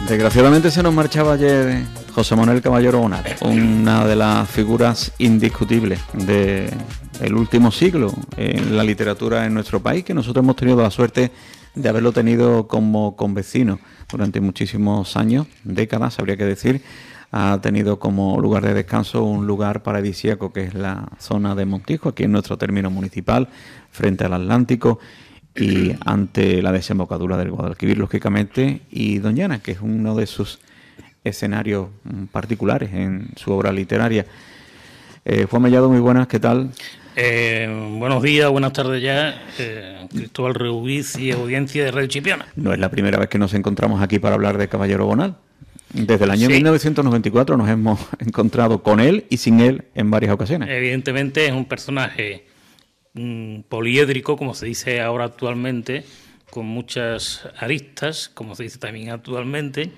Desgraciadamente se nos marchaba ayer José Manuel Caballero Bonal, una de las figuras indiscutibles del último siglo en la literatura en nuestro país, que nosotros hemos tenido la suerte de haberlo tenido como convecino durante muchísimos años, décadas habría que decir. Ha tenido como lugar de descanso un lugar paradisíaco que es la zona de Montijo, aquí en nuestro término municipal, frente al Atlántico y ante la desembocadura del Guadalquivir, lógicamente, y Doñana, que es uno de sus escenarios particulares en su obra literaria. Juan Mellado, muy buenas, ¿qué tal? Buenos días, buenas tardes ya, Cristóbal Reubiz y audiencia de Radio Chipiona. No es la primera vez que nos encontramos aquí para hablar de Caballero Bonal. Desde el año 1994 nos hemos encontrado con él y sin él en varias ocasiones. Evidentemente es un personaje poliédrico, como se dice ahora actualmente, con muchas aristas, como se dice también actualmente,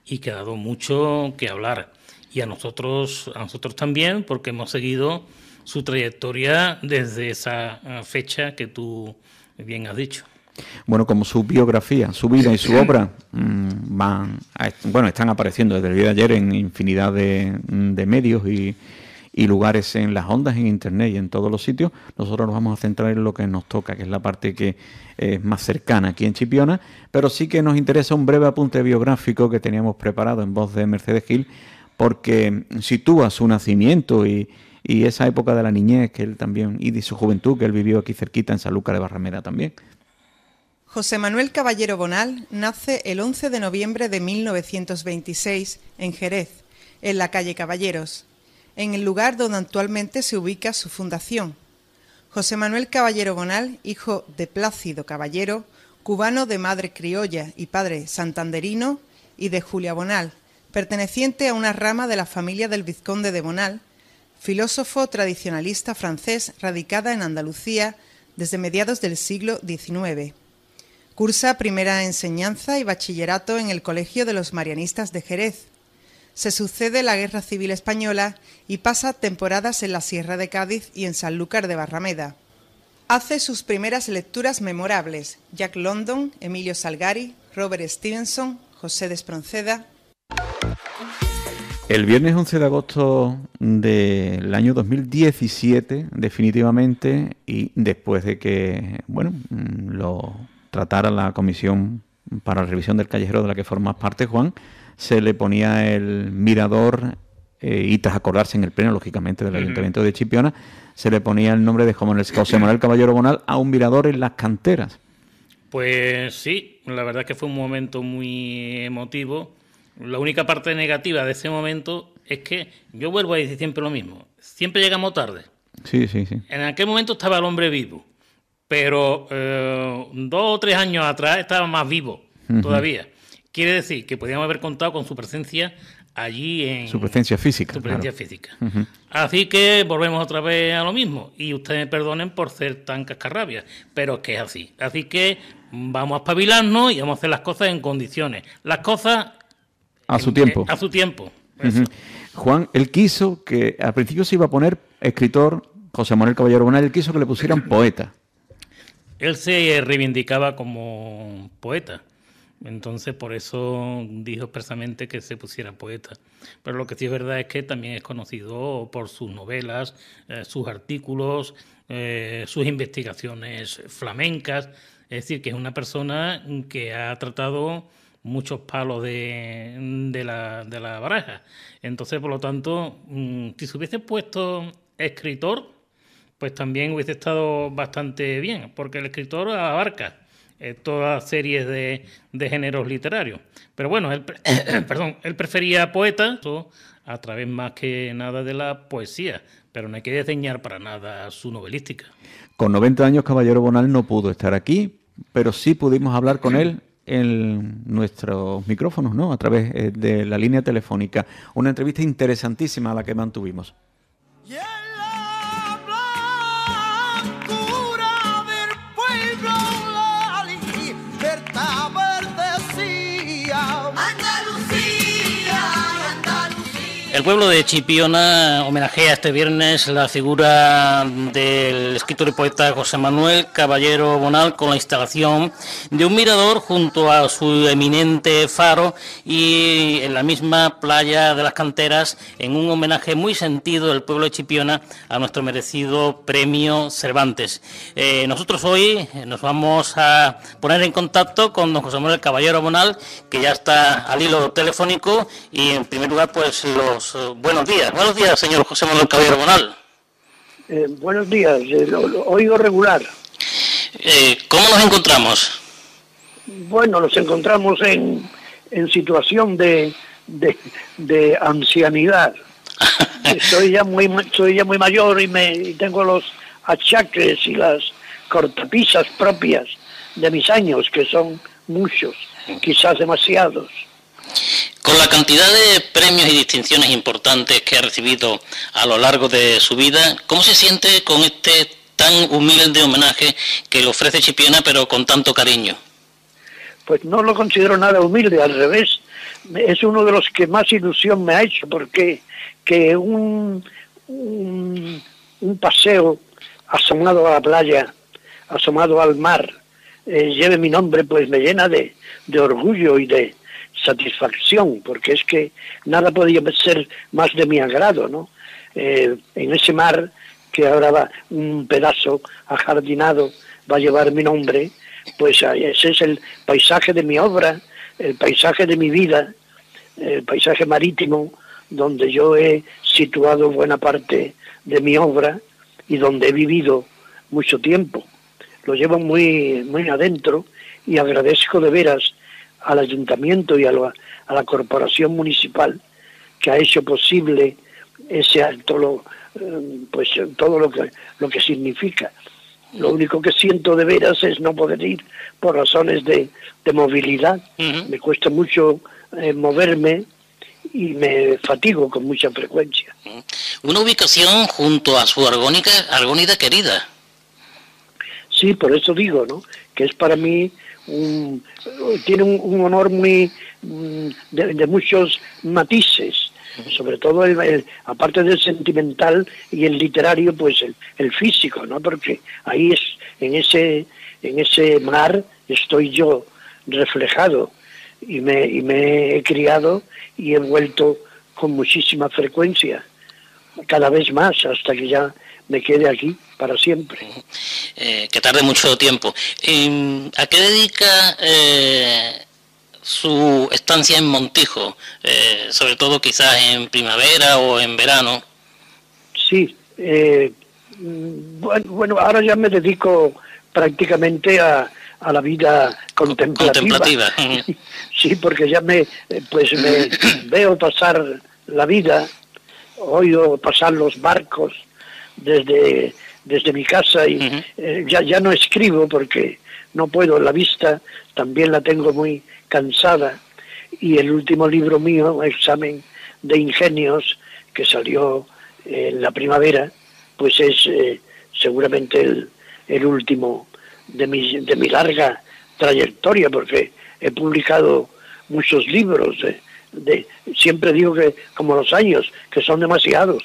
y que ha dado mucho que hablar. Y a nosotros también, porque hemos seguido su trayectoria desde esa fecha que tú bien has dicho. Bueno, como su biografía, su vida y su obra están apareciendo desde el día de ayer en infinidad de medios y lugares en las ondas, en internet y en todos los sitios. Nosotros nos vamos a centrar en lo que nos toca, que es la parte que es más cercana aquí en Chipiona, pero sí que nos interesa un breve apunte biográfico que teníamos preparado en voz de Mercedes Gil, porque sitúa su nacimiento y esa época de la niñez que él también, y de su juventud que él vivió aquí cerquita en Sanlúcar de Barrameda también. José Manuel Caballero Bonal nace el 11 de noviembre de 1926 en Jerez, en la calle Caballeros, en el lugar donde actualmente se ubica su fundación. José Manuel Caballero Bonal, hijo de Plácido Caballero, cubano de madre criolla y padre santanderino, y de Julia Bonal, perteneciente a una rama de la familia del vizconde de Bonal, filósofo tradicionalista francés radicada en Andalucía desde mediados del siglo XIX. Cursa primera enseñanza y bachillerato en el Colegio de los Marianistas de Jerez. Se sucede la Guerra Civil Española y pasa temporadas en la Sierra de Cádiz y en Sanlúcar de Barrameda. Hace sus primeras lecturas memorables: Jack London, Emilio Salgari, Robert Stevenson, José de Espronceda. El viernes 11 de agosto del año 2017, definitivamente, y después de que, lo tratara la comisión para la revisión del callejero de la que formas parte, Juan, se le ponía el mirador, y tras acordarse en el pleno, lógicamente, del Ayuntamiento de Chipiona, se le ponía el nombre de José Manuel Caballero Bonal a un mirador en las canteras. Pues sí, la verdad es que fue un momento muy emotivo. La única parte negativa de ese momento es que yo vuelvo a decir siempre lo mismo. Siempre llegamos tarde. Sí. En aquel momento estaba el hombre vivo, pero 2 o 3 años atrás estaba más vivo todavía. Quiere decir que podíamos haber contado con su presencia allí en... Su presencia física. Su presencia física. Así que volvemos otra vez a lo mismo. Y ustedes me perdonen por ser tan cascarrabias, pero es que es así. Así que vamos a espabilarnos y vamos a hacer las cosas en condiciones. Las cosas... A su tiempo. A su tiempo. Juan, él quiso que... Al principio se iba a poner escritor José Manuel Caballero Bonal, él quiso que le pusieran poeta. Él se reivindicaba como poeta. Entonces, por eso dijo expresamente que se pusiera poeta. Pero lo que sí es verdad es que también es conocido por sus novelas, sus artículos, sus investigaciones flamencas. Es decir, que es una persona que ha tratado muchos palos de la baraja. Entonces, por lo tanto, si se hubiese puesto escritor, pues también hubiese estado bastante bien, porque el escritor abarca todas series de géneros literarios. Pero bueno, él prefería poeta a través más que nada de la poesía, pero no hay que desdeñar para nada su novelística. Con 90 años Caballero Bonal no pudo estar aquí, pero sí pudimos hablar con él en nuestros micrófonos, ¿no? A través de la línea telefónica. Una entrevista interesantísima a la que mantuvimos. El pueblo de Chipiona homenajea este viernes la figura del escritor y poeta José Manuel Caballero Bonal con la instalación de un mirador junto a su eminente faro y en la misma playa de las Canteras, en un homenaje muy sentido del pueblo de Chipiona a nuestro merecido premio Cervantes. Nosotros hoy nos vamos a poner en contacto con don José Manuel Caballero Bonal, que ya está al hilo telefónico, y en primer lugar pues buenos días. Buenos días, señor José Manuel Caballero Bonal. Buenos días, lo oigo regular. ¿Cómo nos encontramos? Bueno, nos encontramos en situación de ancianidad. Soy ya muy mayor y tengo los achaques y las cortapisas propias de mis años, que son muchos, quizás demasiados. Con la cantidad de premios y distinciones importantes que ha recibido a lo largo de su vida, ¿cómo se siente con este tan humilde homenaje que le ofrece Chipiona, pero con tanto cariño? Pues no lo considero nada humilde, al revés. Es uno de los que más ilusión me ha hecho, porque que un paseo asomado a la playa, asomado al mar, lleve mi nombre, pues me llena de orgullo y de satisfacción, porque es que nada podía ser más de mi agrado, ¿no? En ese mar que ahora va un pedazo ajardinado, va a llevar mi nombre, pues ese es el paisaje de mi obra, el paisaje de mi vida, el paisaje marítimo, donde yo he situado buena parte de mi obra y donde he vivido mucho tiempo. Lo llevo muy, muy adentro y agradezco de veras al ayuntamiento y a la corporación municipal que ha hecho posible ese acto, pues todo lo que significa. Lo único que siento de veras es no poder ir por razones de movilidad. Me cuesta mucho moverme y me fatigo con mucha frecuencia. Una ubicación junto a su Argónida querida. Sí, por eso digo, ¿no?, que es para mí tiene un honor muy de muchos matices, sobre todo aparte del sentimental y el literario, pues el físico, ¿no?, porque ahí es en ese mar estoy yo reflejado y me he criado y he vuelto con muchísima frecuencia, cada vez más, hasta que ya me quede aquí para siempre. Que tarde mucho tiempo. ¿A qué dedica su estancia en Montijo? Sobre todo quizás en primavera o en verano. Sí, bueno, ahora ya me dedico prácticamente a la vida contemplativa. Sí, porque ya me veo pasar la vida, oigo pasar los barcos desde mi casa y ya no escribo porque no puedo, la vista también la tengo muy cansada, y el último libro mío, Examen de Ingenios, que salió en la primavera, pues es seguramente el último de mi larga trayectoria, porque he publicado muchos libros, siempre digo que como los años, que son demasiados.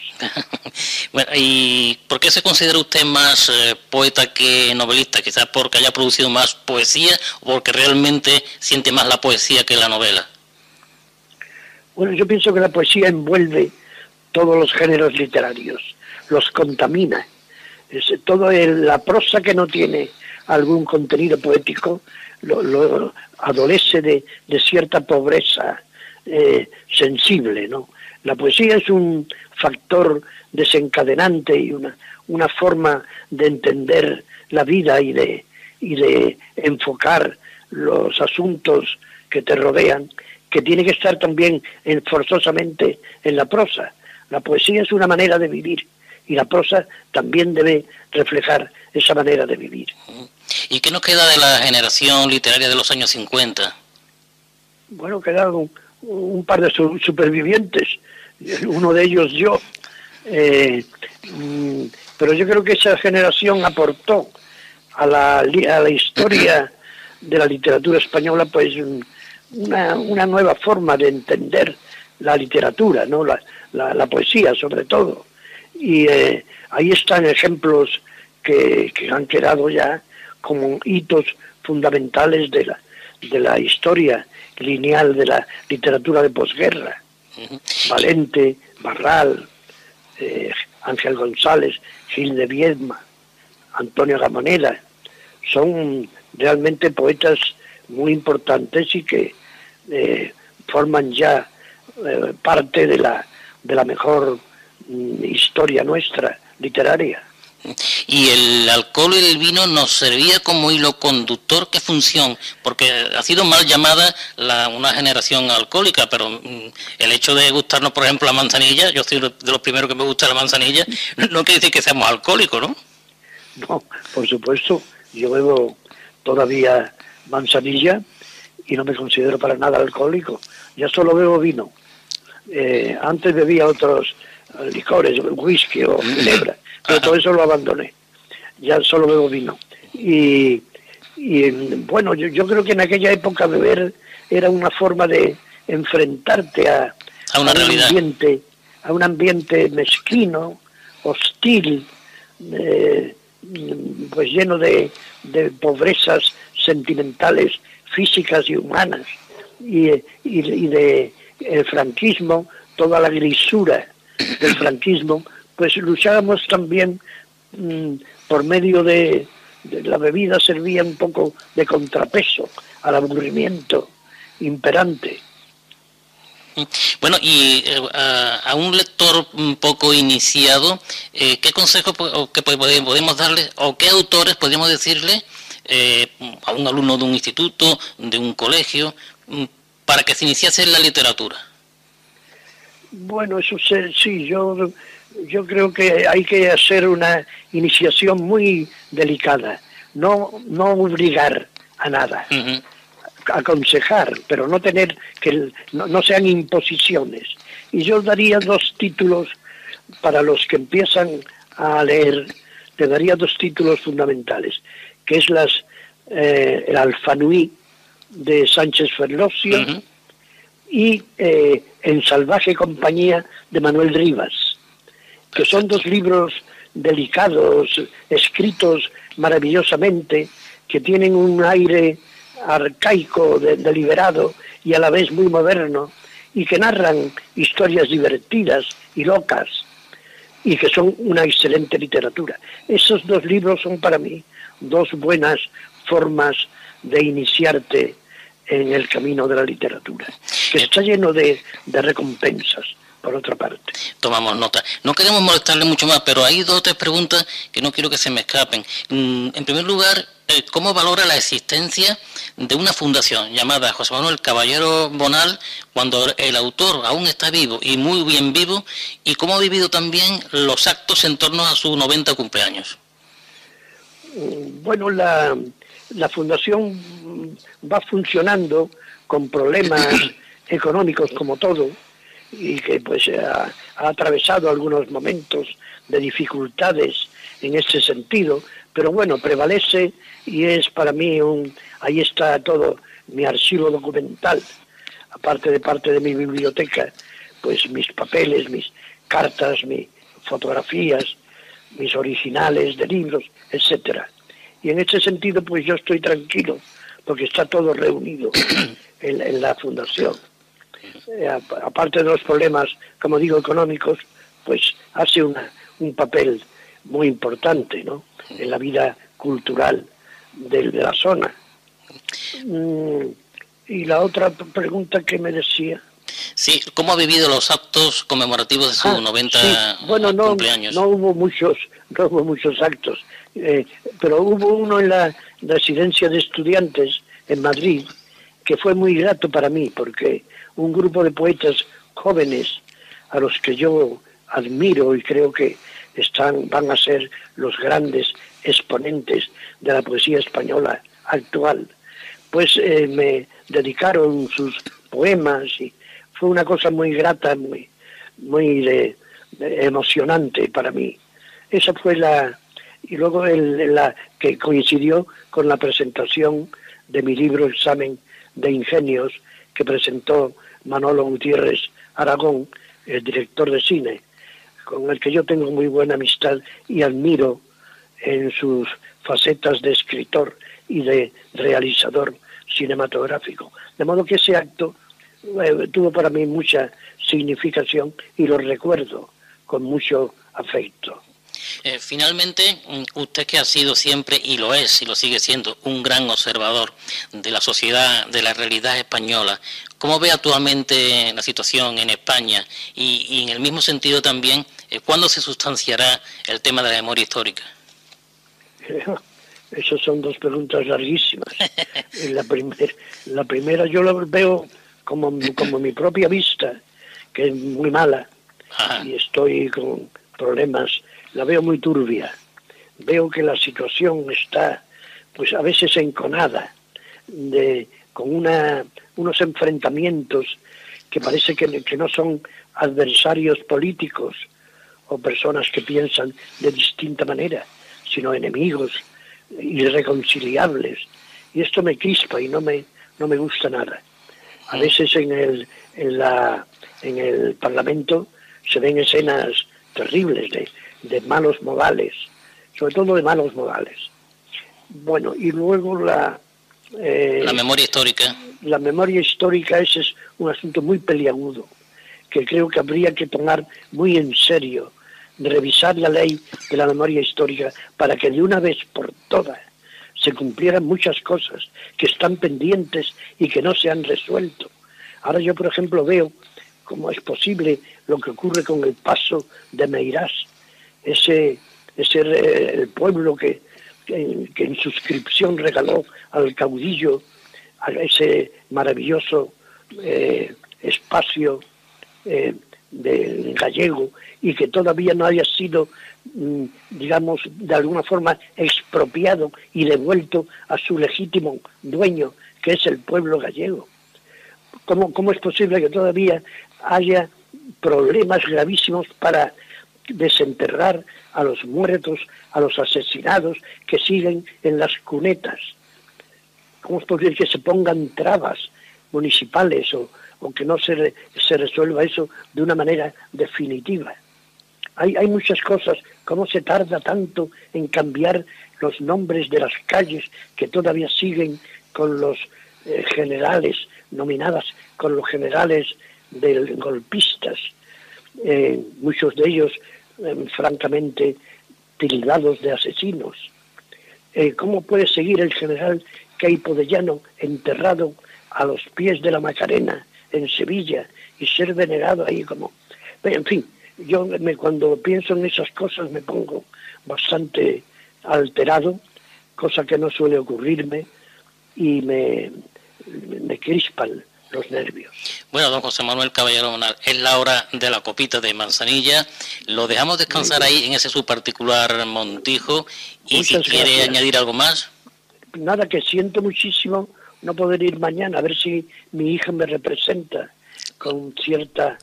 Bueno, ¿y por qué se considera usted más poeta que novelista? Quizás porque haya producido más poesía o porque realmente siente más la poesía que la novela. Bueno, yo pienso que la poesía envuelve todos los géneros literarios, los contamina. La prosa que no tiene algún contenido poético lo adolece de cierta pobreza sensible, ¿no? La poesía es un factor desencadenante y una forma de entender la vida y de enfocar los asuntos que te rodean, que tiene que estar también forzosamente en la prosa. La poesía es una manera de vivir y la prosa también debe reflejar esa manera de vivir. ¿Y qué nos queda de la generación literaria de los años 50? Bueno, quedaron un par de supervivientes, uno de ellos yo, pero yo creo que esa generación aportó a la historia de la literatura española pues una nueva forma de entender la literatura, ¿no? La poesía sobre todo. Y ahí están ejemplos que han quedado ya como hitos fundamentales de la historia lineal de la literatura de posguerra. Valente, Barral, Ángel González, Gil de Viedma, Antonio Gamoneda, son realmente poetas muy importantes y que forman ya parte de la mejor historia nuestra literaria. ¿Y el alcohol y el vino nos servía como hilo conductor? ¿Qué función? Porque ha sido mal llamada una generación alcohólica, pero el hecho de gustarnos, por ejemplo, la manzanilla, yo soy de los primeros que me gusta la manzanilla, no quiere decir que seamos alcohólicos, ¿no? No, por supuesto, yo bebo todavía manzanilla y no me considero para nada alcohólico, ya solo bebo vino. Antes bebía otros licores, whisky o ginebra, pero todo eso lo abandoné, ya solo bebo vino. Y bueno, yo creo que en aquella época beber era una forma de enfrentarte a un ambiente mezquino, hostil, pues lleno de pobrezas sentimentales, físicas y humanas, y de el franquismo, toda la grisura del franquismo, pues luchábamos también por medio de la bebida, servía un poco de contrapeso al aburrimiento imperante. Bueno, y a un lector un poco iniciado, ¿qué consejo que podemos darle, o qué autores podríamos decirle a un alumno de un instituto, de un colegio, para que se iniciase en la literatura? Bueno, eso sí, yo creo que hay que hacer una iniciación muy delicada, no obligar a nada. Aconsejar, pero no tener que no sean imposiciones. Y yo daría 2 títulos para los que empiezan a leer, te daría 2 títulos fundamentales, que es el Alfanui de Sánchez Ferlosio y En salvaje compañía de Manuel Rivas, que son 2 libros delicados, escritos maravillosamente, que tienen un aire arcaico, deliberado y a la vez muy moderno, y que narran historias divertidas y locas, y que son una excelente literatura. Esos 2 libros son para mí 2 buenas formas de iniciarte en el camino de la literatura, que está lleno de recompensas, por otra parte. Tomamos nota. No queremos molestarle mucho más, pero hay 2 o 3 preguntas que no quiero que se me escapen. En primer lugar, ¿cómo valora la existencia de una fundación llamada José Manuel Caballero Bonal cuando el autor aún está vivo y muy bien vivo? ¿Y cómo ha vivido también los actos en torno a su 90 cumpleaños? Bueno, la fundación va funcionando con problemas económicos como todo, y que pues ha atravesado algunos momentos de dificultades en ese sentido, pero bueno, prevalece y es para mí ahí está todo mi archivo documental, aparte de parte de mi biblioteca, pues mis papeles, mis cartas, mis fotografías, mis originales de libros, etcétera. Y en ese sentido pues yo estoy tranquilo, porque está todo reunido en la fundación. Aparte de los problemas, como digo, económicos, pues hace un papel muy importante, ¿no?, en la vida cultural de la zona. Y la otra pregunta que me decía... Sí, ¿cómo ha vivido los actos conmemorativos de su 90 sí. Bueno, cumpleaños? No hubo muchos actos, pero hubo uno en la residencia de estudiantes en Madrid, que fue muy grato para mí, porque un grupo de poetas jóvenes a los que yo admiro y creo que van a ser los grandes exponentes de la poesía española actual, pues me dedicaron sus poemas y fue una cosa muy grata, muy emocionante para mí. Esa fue y luego la que coincidió con la presentación de mi libro Examen de Ingenios, que presentó Manolo Gutiérrez Aragón, el director de cine, con el que yo tengo muy buena amistad y admiro en sus facetas de escritor y de realizador cinematográfico. De modo que ese acto tuvo para mí mucha significación y lo recuerdo con mucho afecto. Finalmente, usted que ha sido siempre, y lo es, y lo sigue siendo, un gran observador de la sociedad, de la realidad española, ¿cómo ve actualmente la situación en España? Y en el mismo sentido también, ¿cuándo se sustanciará el tema de la memoria histórica? Esas son dos preguntas larguísimas. La primera yo la veo como mi propia vista, que es muy mala, y estoy con problemas, la veo muy turbia. Veo que la situación está, pues a veces enconada, con unos enfrentamientos que parece que no son adversarios políticos o personas que piensan de distinta manera, sino enemigos irreconciliables. Y esto me crispa y no me gusta nada. A veces en el Parlamento se ven escenas terribles de malos modales, sobre todo de malos modales. Bueno, y luego la memoria histórica. La memoria histórica, ese es un asunto muy peliagudo, que creo que habría que tomar muy en serio, revisar la ley de la memoria histórica para que de una vez por todas se cumplieran muchas cosas que están pendientes y que no se han resuelto. Ahora yo, por ejemplo, veo cómo es posible lo que ocurre con el paso de Meirás, el pueblo que en suscripción regaló al caudillo a ese maravilloso espacio del gallego, y que todavía no haya sido, digamos, de alguna forma expropiado y devuelto a su legítimo dueño, que es el pueblo gallego. ¿Cómo es posible que todavía haya problemas gravísimos para desenterrar a los muertos, a los asesinados que siguen en las cunetas? ¿Cómo es posible que se pongan trabas municipales o que no se resuelva eso de una manera definitiva? Hay muchas cosas. ¿Cómo se tarda tanto en cambiar los nombres de las calles que todavía siguen con los generales, nominadas con los generales de golpistas, muchos de ellos francamente tildados de asesinos? ¿Cómo puede seguir el general Queipo de Llano enterrado a los pies de la Macarena en Sevilla y ser venerado ahí como... En fin, cuando pienso en esas cosas me pongo bastante alterado, cosa que no suele ocurrirme, y me crispan los nervios. Bueno, don José Manuel Caballero Bonal, es la hora de la copita de manzanilla. Lo dejamos descansar ahí en ese su particular Montijo, y muchas si quiere añadir algo más. Nada, que siento muchísimo no poder ir mañana, a ver si mi hija me representa con cierta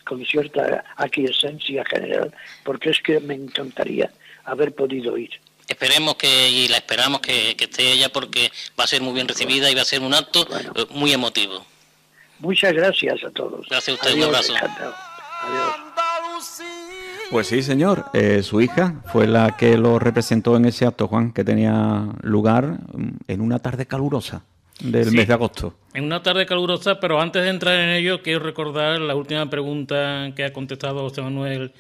con cierta aquiescencia general, porque es que me encantaría haber podido ir. Esperemos y la esperamos que esté ella, porque va a ser muy bien recibida y va a ser un acto muy emotivo. Muchas gracias a todos. Gracias a usted. Adiós, un abrazo. Encantado. Adiós. Pues sí, señor. Su hija fue la que lo representó en ese acto, Juan, que tenía lugar en una tarde calurosa del mes de agosto. En una tarde calurosa, pero antes de entrar en ello, quiero recordar la última pregunta que ha contestado José Manuel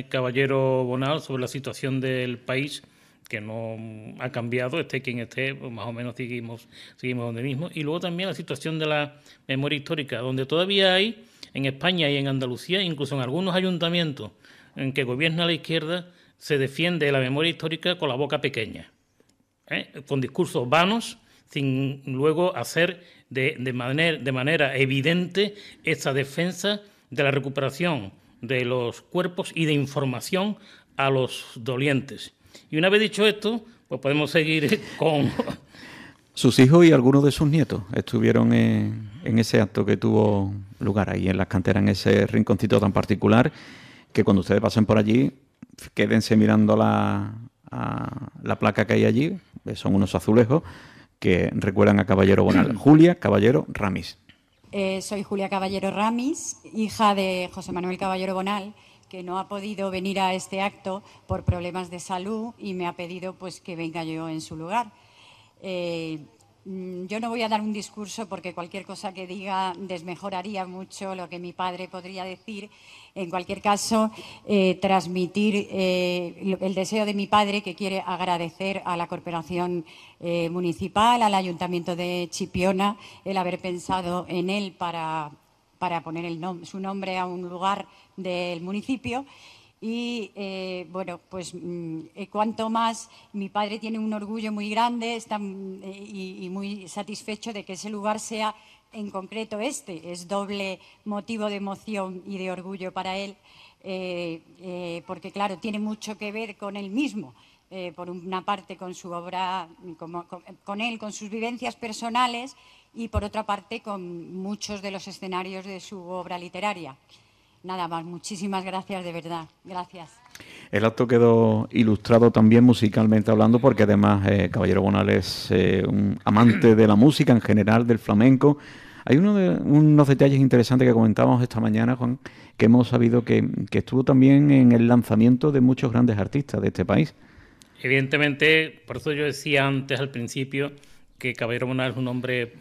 Caballero Bonal sobre la situación del país, que no ha cambiado, esté quien esté, pues más o menos seguimos donde mismo. Y luego también la situación de la memoria histórica, donde todavía hay, en España y en Andalucía, incluso en algunos ayuntamientos en que gobierna la izquierda, se defiende la memoria histórica con la boca pequeña, con discursos vanos, sin luego hacer de manera evidente esa defensa de la recuperación de los cuerpos y de información a los dolientes. Y una vez dicho esto, pues podemos seguir con... Sus hijos y algunos de sus nietos estuvieron en ese acto que tuvo lugar ahí en las canteras, en ese rinconcito tan particular, que cuando ustedes pasen por allí, quédense mirando la placa que hay allí. Son unos azulejos que recuerdan a Caballero Bonal. Julia Caballero Ramis. Soy Julia Caballero Ramis, hija de José Manuel Caballero Bonal, que no ha podido venir a este acto por problemas de salud y me ha pedido pues que venga yo en su lugar. Yo no voy a dar un discurso porque cualquier cosa que diga desmejoraría mucho lo que mi padre podría decir. En cualquier caso, transmitir el deseo de mi padre, que quiere agradecer a la Corporación Municipal, al Ayuntamiento de Chipiona, el haber pensado en él para poner su nombre a un lugar del municipio. Y, bueno, pues cuanto más mi padre tiene un orgullo muy grande y muy satisfecho de que ese lugar sea en concreto este. Es doble motivo de emoción y de orgullo para él, porque, claro, tiene mucho que ver con él mismo. Por una parte con su obra, con él, con sus vivencias personales, y por otra parte con muchos de los escenarios de su obra literaria. Nada más, muchísimas gracias, de verdad. Gracias. El acto quedó ilustrado también musicalmente hablando, porque además Caballero Bonal es un amante de la música en general, del flamenco. Hay unos detalles interesantes que comentábamos esta mañana, Juan, que hemos sabido que estuvo también en el lanzamiento de muchos grandes artistas de este país. Evidentemente, por eso yo decía antes, al principio, que Caballero Bonal es un hombre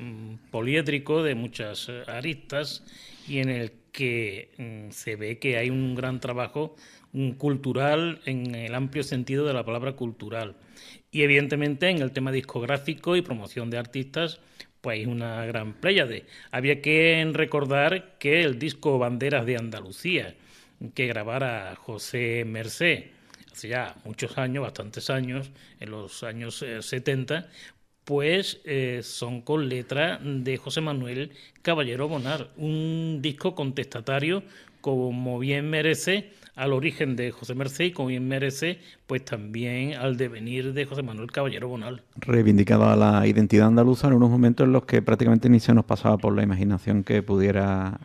poliédrico, de muchas aristas, y en el que se ve que hay un gran trabajo cultural en el amplio sentido de la palabra cultural. Y evidentemente en el tema discográfico y promoción de artistas, pues hay una gran pléyade. Había que recordar que el disco Banderas de Andalucía, que grabara José Mercé, hace ya muchos años, bastantes años, en los años 70, pues son con letra de José Manuel Caballero Bonal, un disco contestatario, como bien merece, al origen de José Mercé, y como bien merece pues también al devenir de José Manuel Caballero Bonal. Reivindicaba la identidad andaluza en unos momentos en los que prácticamente ni se nos pasaba por la imaginación que pudiera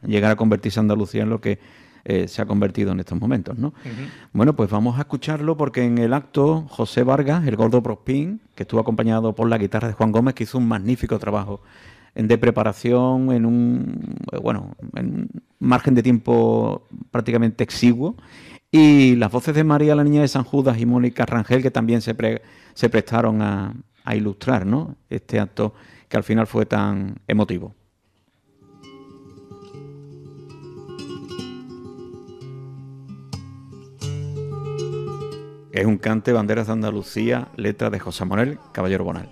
llegar a convertirse Andalucía en lo que se ha convertido en estos momentos, ¿no? Bueno, pues vamos a escucharlo, porque en el acto José Vargas, el Gordo Prospín, que estuvo acompañado por la guitarra de Juan Gómez, que hizo un magnífico trabajo de preparación en un margen de tiempo prácticamente exiguo, y las voces de María la Niña de San Judas y Mónica Rangel, que también se prestaron a ilustrar, ¿no?, este acto que al final fue tan emotivo. Es un cante Banderas de Andalucía, letra de José Manuel Caballero Bonal.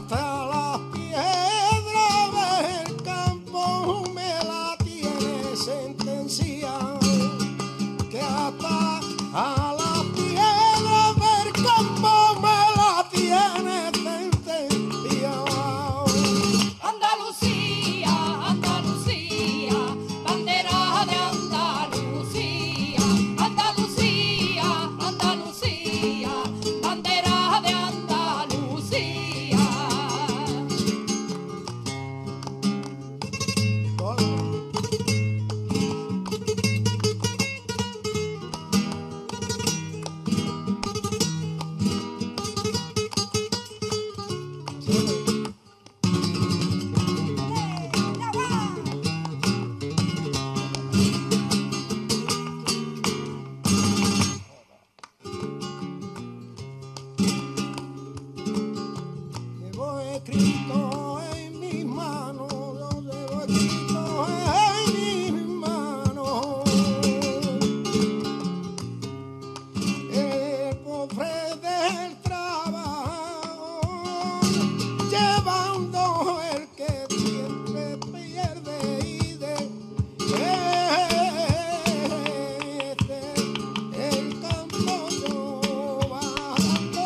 hasta la piedra del campo me la tiene sentenciada, que hasta a la piedra del campo me la tiene sentenciada. Andalucía, Andalucía, bandera de Andalucía, Andalucía, Andalucía, bandera de Andalucía. Llevo escrito en mis manos, yo llevo escrito en mis manos. El cofre del trabajo, llevando el que siempre pierde y de el campo yo bajando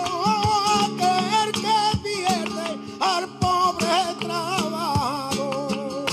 aquel que pierde al pobre trabajador.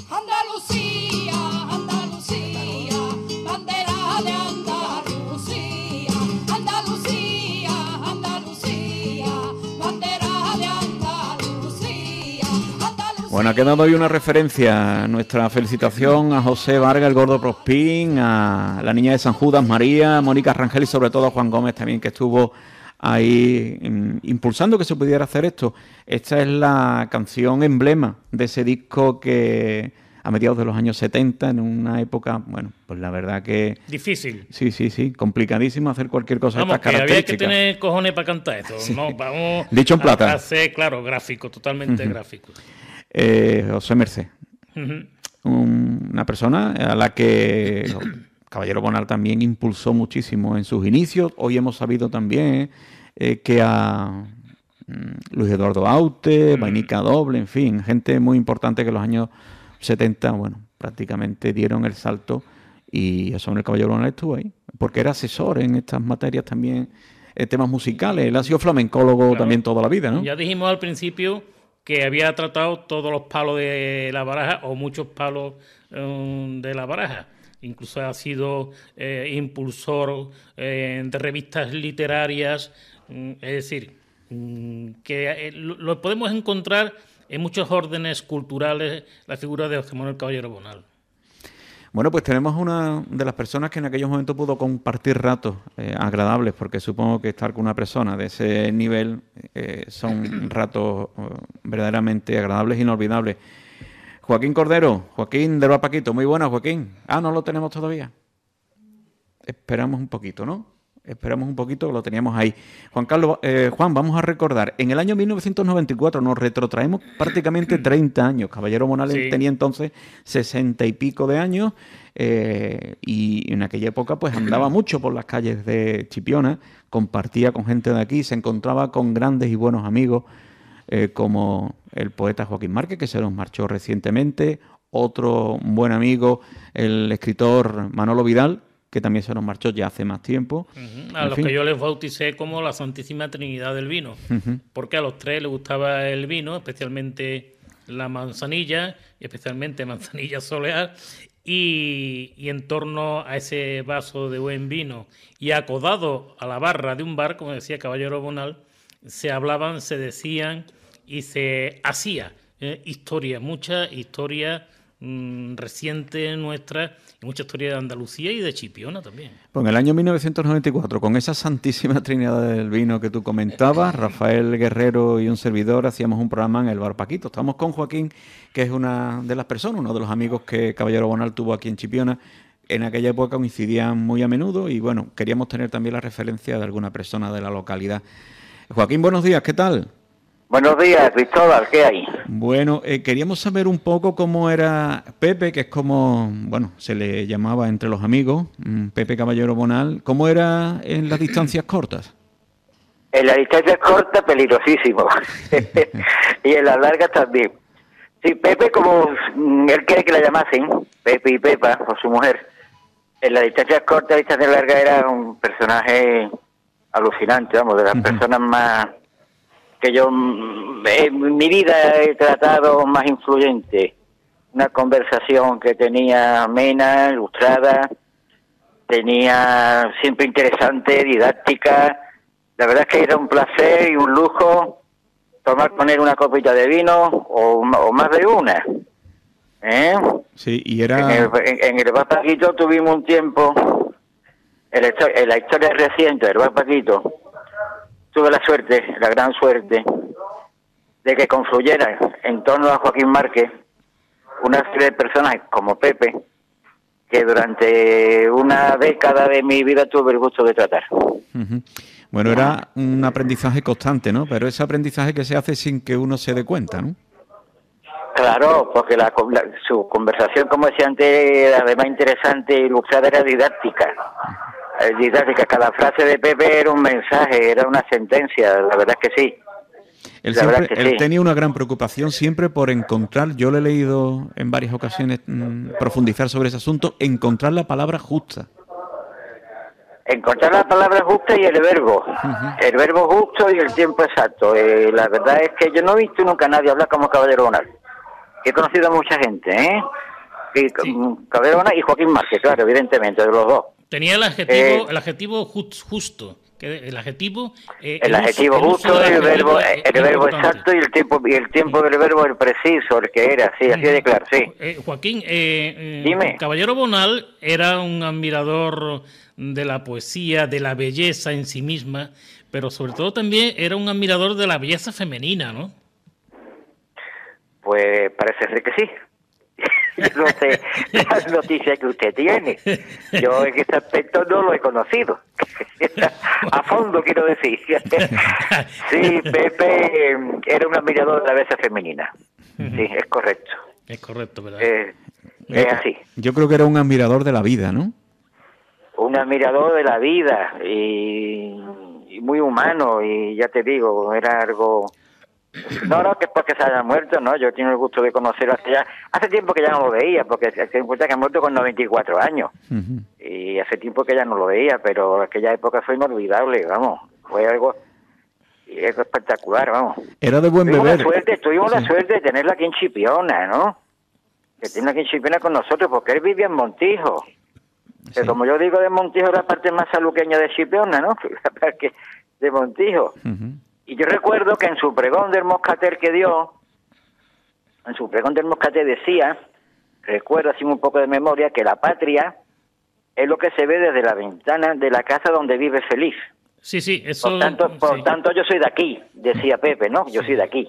Andalucía, Andalucía, bandera de Andalucía, Andalucía, Andalucía, bandera de Andalucía, Andalucía. Bueno, ha quedado hoy una referencia. Nuestra felicitación a José Vargas, el Gordo Prospín, a la niña de San Judas, María, Mónica Rangel y sobre todo a Juan Gómez también, que estuvo ahí impulsando que se pudiera hacer esto. Esta es la canción emblema de ese disco que a mediados de los años 70, en una época, bueno, pues la verdad que... Difícil. Sí, complicadísimo hacer cualquier cosa de Vamos, estas que había que características. tener cojones para cantar esto. Sí. No, vamos Dicho en plata. a hacer, claro, gráfico, totalmente gráfico. José Merced, Ujú. una persona a la que Caballero Bonal también impulsó muchísimo en sus inicios. Hoy hemos sabido también que a Luis Eduardo Aute, Vainica Doble, en fin, gente muy importante que en los años 70, bueno, prácticamente dieron el salto y José Manuel Caballero Bonal estuvo ahí, porque era asesor en estas materias también, temas musicales. Él ha sido flamencólogo Claro. también toda la vida, ¿no? Ya dijimos al principio que había tratado todos los palos de la baraja o muchos palos de la baraja. Incluso ha sido impulsor de revistas literarias. Es decir, que lo podemos encontrar en muchos órdenes culturales, la figura de José Manuel Caballero Bonal. Bueno, pues tenemos una de las personas que en aquellos momentos pudo compartir ratos agradables, porque supongo que estar con una persona de ese nivel son ratos verdaderamente agradables e inolvidables. Joaquín Cordero, Joaquín de Paquito, muy buenas, Joaquín. Ah, no lo tenemos todavía. Esperamos un poquito, ¿no? Esperamos un poquito, lo teníamos ahí. Juan, vamos a recordar, en el año 1994 nos retrotraemos prácticamente 30 años. Caballero Bonal Sí. tenía entonces 60 y pico de años y en aquella época pues andaba mucho por las calles de Chipiona, compartía con gente de aquí, se encontraba con grandes y buenos amigos como el poeta Joaquín Márquez, que se nos marchó recientemente, otro buen amigo, el escritor Manolo Vidal, que también se nos marchó ya hace más tiempo. A En los fin. que yo les bauticé como la Santísima Trinidad del vino, porque a los tres les gustaba el vino, especialmente la manzanilla, y especialmente manzanilla soleal, y en torno a ese vaso de buen vino y acodado a la barra de un bar, como decía Caballero Bonal, se hablaban, se decían y se hacía historia, mucha historia reciente nuestra, y mucha historia de Andalucía y de Chipiona también. Pues en el año 1994, con esa santísima trinidad del vino que tú comentabas, Rafael Guerrero y un servidor hacíamos un programa en el Bar Paquito. Estamos con Joaquín, que es una de las personas, uno de los amigos que Caballero Bonal tuvo aquí en Chipiona. En aquella época coincidían muy a menudo y bueno, queríamos tener también la referencia de alguna persona de la localidad. Joaquín, buenos días, ¿qué tal? Buenos días, Cristóbal, ¿qué hay? Bueno, queríamos saber un poco cómo era Pepe, que es como, bueno, se le llamaba entre los amigos, Pepe Caballero Bonal. ¿Cómo era en las distancias cortas? En la distancia corta, peligrosísimo. Y en las largas también. Sí, Pepe, como él quiere que la llamasen, Pepe y Pepa, por su mujer, en la distancia corta, distancia larga, era un personaje alucinante, vamos, de las personas más que yo en mi vida he tratado, más influyente. Una conversación que tenía amena, ilustrada, tenía siempre interesante, didáctica. La verdad es que era un placer y un lujo tomar con él una copita de vino o más de una. Sí, y era... En el Bar Paquito tuvimos un tiempo, en la historia reciente del Bar Paquito, tuve la suerte, la gran suerte, de que confluyeran en torno a Joaquín Márquez una serie de personas como Pepe, que durante una década de mi vida tuve el gusto de tratar. Ujú. Bueno, era un aprendizaje constante, ¿no? Pero ese aprendizaje que se hace sin que uno se dé cuenta, ¿no? Claro, porque su conversación, como decía antes, además interesante e ilustrada, era didáctica. Didáctica, cada frase de Pepe era un mensaje, era una sentencia, la verdad es que sí. Él tenía una gran preocupación siempre por encontrar, yo le he leído en varias ocasiones profundizar sobre ese asunto, encontrar la palabra justa. Encontrar la palabra justa y el verbo justo y el tiempo exacto. La verdad es que yo no he visto nunca a nadie hablar como Caballero Bonal. He conocido a mucha gente, Sí. Caballero Bonal y Joaquín Márquez, claro, evidentemente, de los dos. Tenía el adjetivo justo. El adjetivo justo, el verbo exacto y el tiempo del verbo el preciso, el que era, sí, así de claro, sí. Joaquín, Dime. Caballero Bonal era un admirador de la poesía, de la belleza en sí misma, pero sobre todo también era un admirador de la belleza femenina, ¿no? Pues parece ser que sí. No sé las noticias que usted tiene. Yo en este aspecto no lo he conocido. A fondo, quiero decir. Sí, Pepe era un admirador de la belleza femenina. Sí, es correcto. Es correcto, ¿verdad? Es así. Yo creo que era un admirador de la vida, ¿no? Un admirador de la vida y muy humano, y ya te digo, era algo... No, que es porque se haya muerto, no, yo tengo el gusto de conocerlo hace tiempo que ya no lo veía, porque se encuentra que ha muerto con 94 años, y hace tiempo que ya no lo veía, pero aquella época fue inolvidable, vamos, fue algo espectacular, vamos. Era de buen beber. Tuvimos la suerte de tenerla aquí en Chipiona, ¿no? Que tiene aquí en Chipiona con nosotros, porque él vivía en Montijo. Que sí. Como yo digo, de Montijo es la parte más saluqueña de Chipiona, ¿no? La parte de Montijo. Y yo recuerdo que en su pregón del Moscatel que dio, decía, recuerdo así un poco de memoria, que la patria es lo que se ve desde la ventana de la casa donde vive feliz. Sí, eso... Por tanto, yo soy de aquí, decía Pepe, ¿no? Yo soy de aquí.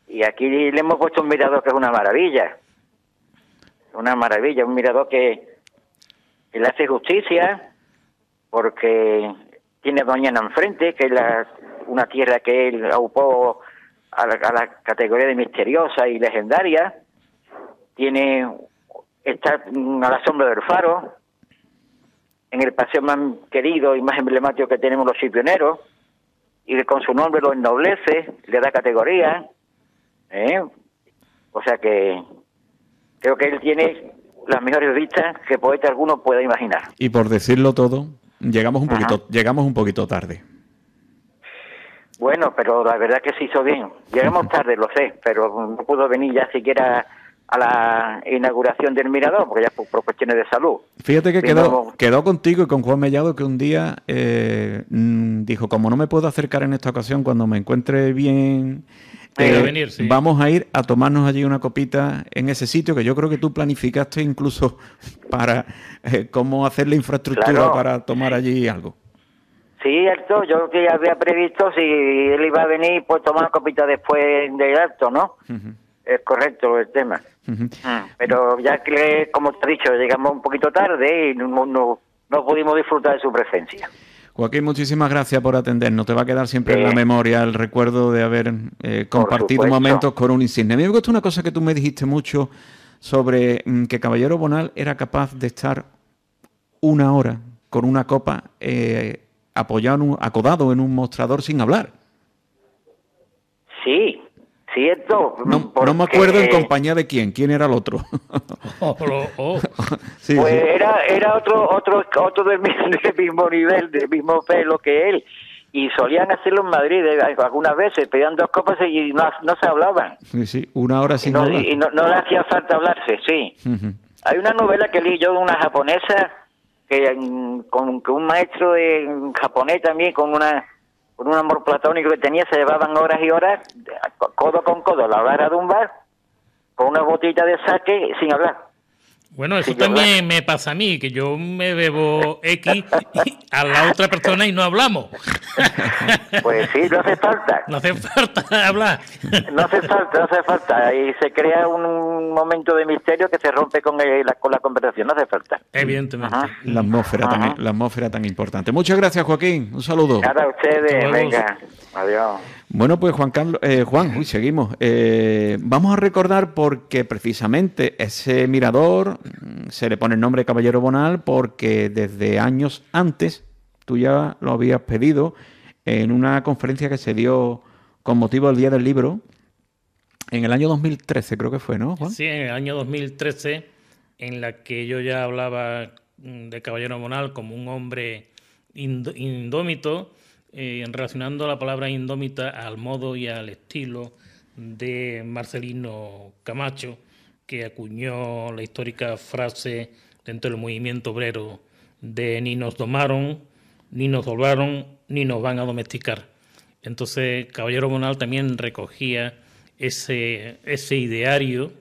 Y aquí le hemos puesto un mirador que es una maravilla. Un mirador que le hace justicia, porque tiene Doñana enfrente, que es una tierra que él aupó a la categoría de misteriosa y legendaria. Está a la sombra del faro, en el paseo más querido y más emblemático que tenemos los chipioneros, y con su nombre lo ennoblece, le da categoría. O sea que creo que él tiene las mejores vistas que poeta alguno pueda imaginar. Y por decirlo todo, llegamos un poquito tarde. Bueno, pero la verdad que se hizo bien. Llegamos tarde, lo sé, pero no pudo venir ya siquiera a la inauguración del mirador, porque ya por cuestiones de salud. Fíjate que quedó contigo y con Juan Mellado, que un día dijo, como no me puedo acercar en esta ocasión, cuando me encuentre bien... sí. Vamos a ir a tomarnos allí una copita en ese sitio, que yo creo que tú planificaste incluso para cómo hacer la infraestructura para tomar allí algo. Sí, cierto, yo que había previsto si él iba a venir, pues tomar una copita después del acto, ¿no? Es correcto el tema. Pero ya que, como te he dicho, llegamos un poquito tarde y no pudimos disfrutar de su presencia. Joaquín, muchísimas gracias por atendernos. Te va a quedar siempre en la memoria el recuerdo de haber compartido momentos con un insigne. A mí me gustó una cosa que tú me dijiste mucho sobre que Caballero Bonal era capaz de estar una hora con una copa apoyado, acodado en un mostrador sin hablar. Sí, cierto. No porque- me acuerdo en compañía de quién era el otro. Sí, pues sí. era otro del mismo nivel, del mismo pelo que él. Y solían hacerlo en Madrid algunas veces, pedían 2 copas y no se hablaban. Sí, sí, 1 hora Y sin no, hablar. y no le hacía falta hablarse, sí. Ujú. Hay una novela que leí yo de una japonesa que con un maestro de japonés también, con un amor platónico que tenía, se llevaban horas y horas, codo con codo, a la barra de un bar, con una botella de sake sin hablar. Bueno, eso Sí, yo también me pasa a mí, que yo me bebo X y a la otra persona y no hablamos. Pues sí, no hace falta. No hace falta hablar. No hace falta. Y se crea un momento de misterio que se rompe con la conversación, no hace falta. Evidentemente. Ajá. La atmósfera tan importante. Muchas gracias, Joaquín. Un saludo. Nada, a ustedes, Hasta luego. venga, adiós. Bueno, pues Juan, seguimos. Vamos a recordar porque precisamente ese mirador se le pone el nombre de Caballero Bonal porque desde años antes tú ya lo habías pedido en una conferencia que se dio con motivo del Día del Libro en el año 2013, creo que fue, ¿no, Juan? Sí, en el año 2013, en la que yo ya hablaba de Caballero Bonal como un hombre indómito, relacionando la palabra indómita al modo y al estilo de Marcelino Camacho, que acuñó la histórica frase dentro del movimiento obrero de ni nos domaron, ni nos doblaron, ni nos van a domesticar. Entonces, Caballero Bonal también recogía ese ideario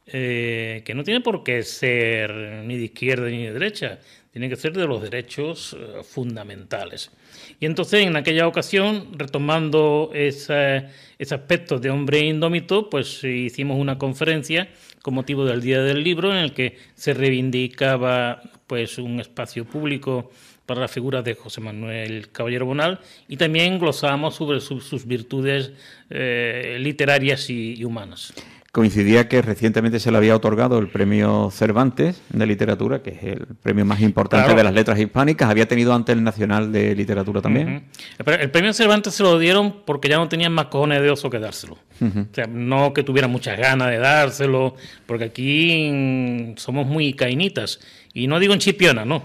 que no tiene por qué ser ni de izquierda ni de derecha, tiene que ser de los derechos fundamentales. Y entonces, en aquella ocasión, retomando ese aspecto de hombre indómito, pues hicimos una conferencia con motivo del Día del Libro en el que se reivindicaba pues un espacio público para la figura de José Manuel Caballero Bonal y también glosábamos sobre sus virtudes literarias y humanas. Coincidía que recientemente se le había otorgado el premio Cervantes de literatura, que es el premio más importante Claro. de las letras hispánicas. Había tenido antes el Nacional de Literatura también. Pero el premio Cervantes se lo dieron porque ya no tenían más cojones de oso que dárselo. O sea, no que tuvieran muchas ganas de dárselo, porque aquí somos muy cainitas. Y no digo en Chipiona, no,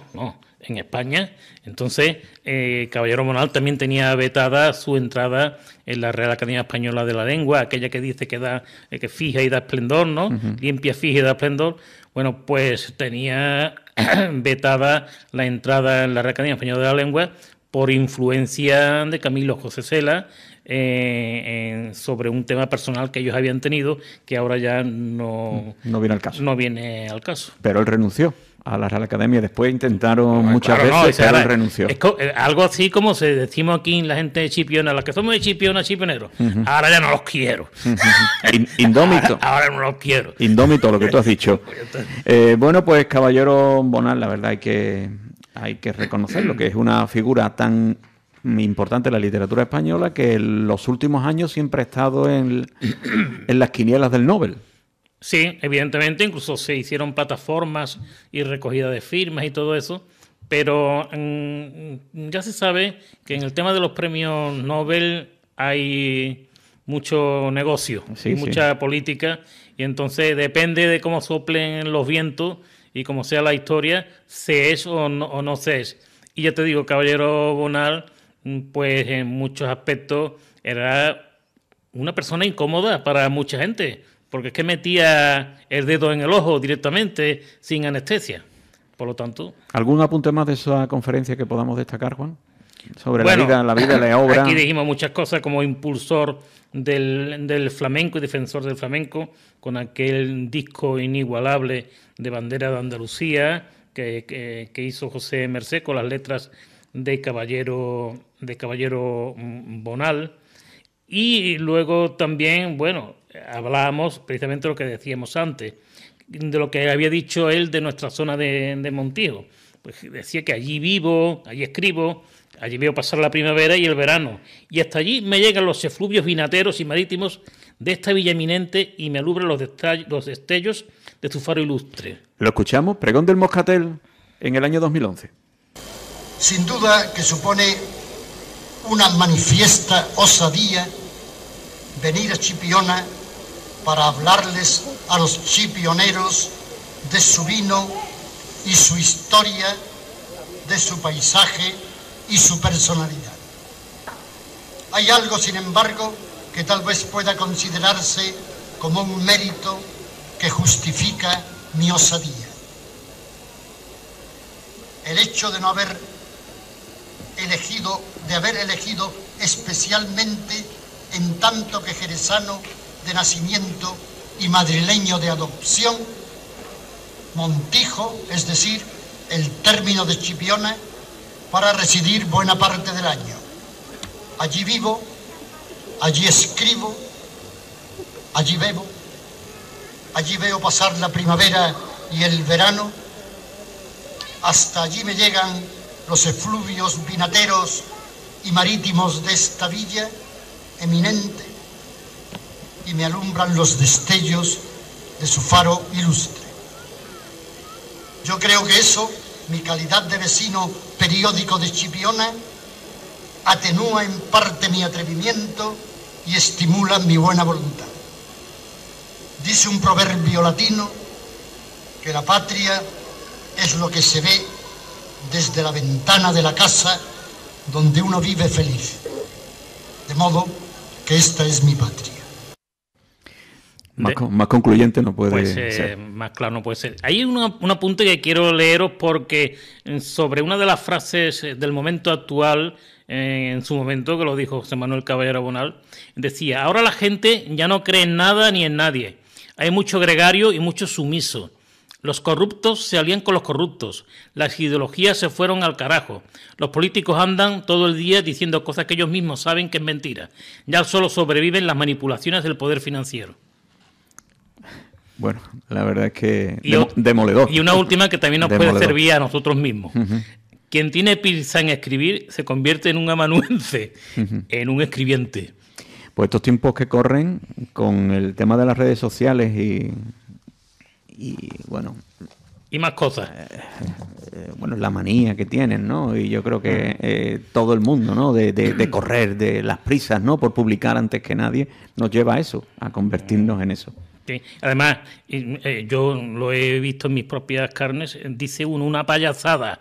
en España. Entonces, Caballero Bonal también tenía vetada su entrada en la Real Academia Española de la Lengua, aquella que dice que da que fija y da esplendor, ¿no? Limpia, fija y da esplendor. Bueno, pues tenía vetada la entrada en la Real Academia Española de la Lengua por influencia de Camilo José Cela sobre un tema personal que ellos habían tenido que ahora ya no viene al caso. No viene al caso. Pero él renunció a la Real Academia. Después intentaron muchas Claro, veces, no, pero ahora él renunció. es algo así como se decimos aquí en la gente de Chipiona, las que somos de Chipiona, chipioneros. Ahora ya no los quiero. Indómito. Ahora no los quiero. Indómito, lo que tú has dicho. Bueno, pues Caballero Bonal, la verdad hay que reconocerlo, que es una figura tan importante en la literatura española que en los últimos años siempre ha estado en las quinielas del Nobel. Sí, evidentemente, incluso se hicieron plataformas y recogida de firmas y todo eso, pero ya se sabe que en el tema de los premios Nobel hay mucho negocio y mucha política, y entonces depende de cómo soplen los vientos y cómo sea la historia, se es o no se es. Y ya te digo, Caballero Bonal, pues en muchos aspectos era una persona incómoda para mucha gente, porque es que metía el dedo en el ojo directamente, sin anestesia. Por lo tanto... ¿Algún apunte más de esa conferencia que podamos destacar, Juan? Sobre bueno, la vida, la obra. Aquí dijimos muchas cosas como impulsor del flamenco y defensor del flamenco, con aquel disco inigualable de Bandera de Andalucía que hizo José Mercé con las letras de Caballero Bonal. Y luego también, bueno, hablábamos precisamente de lo que decíamos antes, de lo que había dicho él de nuestra zona de Montijo. Pues decía que allí vivo, allí escribo, allí veo pasar la primavera y el verano, y hasta allí me llegan los efluvios vinateros y marítimos de esta villa eminente y me alumbran los destellos de su faro ilustre. Lo escuchamos, Pregón del Moscatel, en el año 2011. Sin duda que supone una manifiesta osadía venir a Chipiona para hablarles a los chipioneros de su vino y su historia, de su paisaje y su personalidad. Hay algo, sin embargo, que tal vez pueda considerarse como un mérito que justifica mi osadía. El hecho de haber elegido especialmente, en tanto que jerezano de nacimiento y madrileño de adopción, Montijo, es decir, el término de Chipiona, para residir buena parte del año. Allí vivo, allí escribo, allí bebo, allí veo pasar la primavera y el verano. Hasta allí me llegan los efluvios vinateros y marítimos de esta villa eminente y me alumbran los destellos de su faro ilustre. Yo creo que eso, mi calidad de vecino periódico de Chipiona, atenúa en parte mi atrevimiento y estimula mi buena voluntad. Dice un proverbio latino que la patria es lo que se ve desde la ventana de la casa donde uno vive feliz. De modo que esta es mi patria. Más concluyente no puede ser. Más claro no puede ser. Hay un apunte que quiero leeros porque sobre una de las frases del momento actual, en su momento, que lo dijo José Manuel Caballero Bonal, decía: ahora la gente ya no cree en nada ni en nadie. Hay mucho gregario y mucho sumiso. Los corruptos se alían con los corruptos. Las ideologías se fueron al carajo. Los políticos andan todo el día diciendo cosas que ellos mismos saben que es mentira. Ya solo sobreviven las manipulaciones del poder financiero. Bueno, la verdad es que demoledor. Y una última que también nos Demoledor. puede servir a nosotros mismos. Quien tiene prisa en escribir se convierte en un amanuense, en un escribiente. Pues estos tiempos que corren con el tema de las redes sociales y bueno... Y más cosas. Bueno, la manía que tienen, ¿no? Y yo creo que todo el mundo, ¿no? De correr, de las prisas, ¿no? Por publicar antes que nadie, nos lleva a eso, a convertirnos en eso. Sí. Además, yo lo he visto en mis propias carnes, dice uno una payasada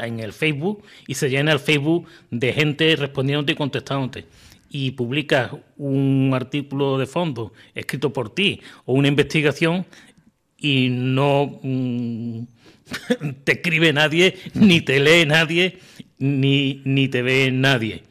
en el Facebook y se llena el Facebook de gente respondiéndote y contestándote. Y publicas un artículo de fondo escrito por ti o una investigación y no te escribe nadie, ni te lee nadie, ni te ve nadie.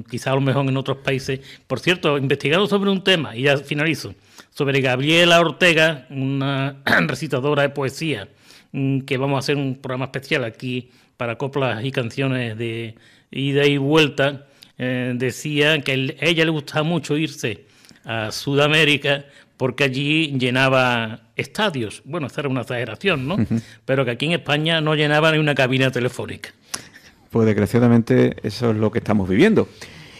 Quizá a lo mejor en otros países. Por cierto, investigando sobre un tema, y ya finalizo, sobre Gabriela Ortega, una recitadora de poesía, que vamos a hacer un programa especial aquí para coplas y canciones de ida y vuelta. Decía que a ella le gustaba mucho irse a Sudamérica porque allí llenaba estadios. Bueno, esta era una exageración, ¿no? Pero que aquí en España no llenaba ni una cabina telefónica. Pues desgraciadamente eso es lo que estamos viviendo.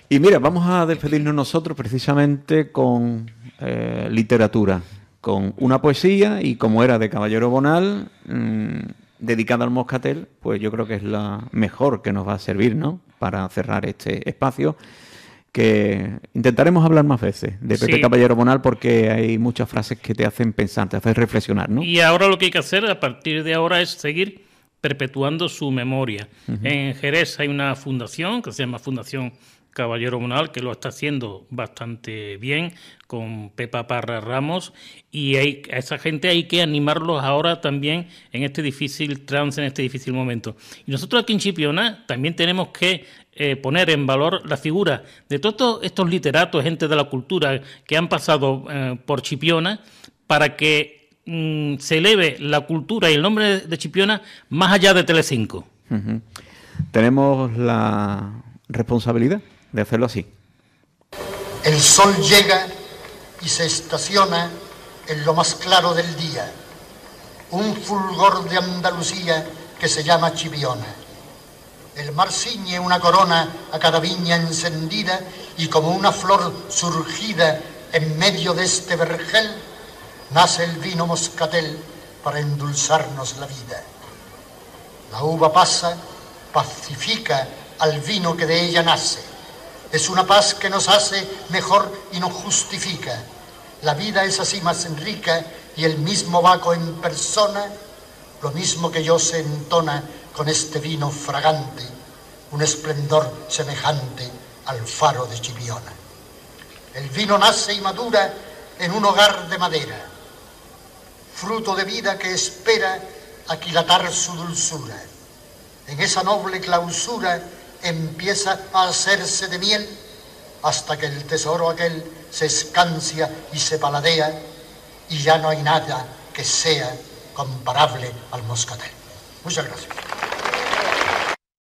Y mira, vamos a despedirnos nosotros precisamente con literatura, con una poesía y como era de Caballero Bonal, dedicada al moscatel, pues yo creo que es la mejor que nos va a servir, ¿no? Para cerrar este espacio, que intentaremos hablar más veces de Pepe Caballero Bonal porque hay muchas frases que te hacen pensar, te hacen reflexionar, ¿no? Y ahora lo que hay que hacer a partir de ahora es seguir perpetuando su memoria. En Jerez hay una fundación que se llama Fundación Caballero Bonal, que lo está haciendo bastante bien con Pepa Parra Ramos, y a esa gente hay que animarlos ahora también en este difícil trance, en este difícil momento. Y nosotros aquí en Chipiona también tenemos que poner en valor la figura de todos estos literatos, gente de la cultura que han pasado por Chipiona, para que se eleve la cultura y el nombre de Chipiona más allá de Telecinco. Tenemos la responsabilidad de hacerlo así. El sol llega y se estaciona en lo más claro del día, un fulgor de Andalucía que se llama Chipiona. El mar ciñe una corona a cada viña encendida y como una flor surgida en medio de este vergel, nace el vino moscatel para endulzarnos la vida. La uva pasa, pacifica al vino que de ella nace. Es una paz que nos hace mejor y nos justifica. La vida es así más rica y el mismo Baco en persona, lo mismo que yo se entona con este vino fragante, un esplendor semejante al faro de Chipiona. El vino nace y madura en un hogar de madera, fruto de vida que espera aquilatar su dulzura. En esa noble clausura empieza a hacerse de miel hasta que el tesoro aquel se escancia y se paladea y ya no hay nada que sea comparable al moscatel. Muchas gracias.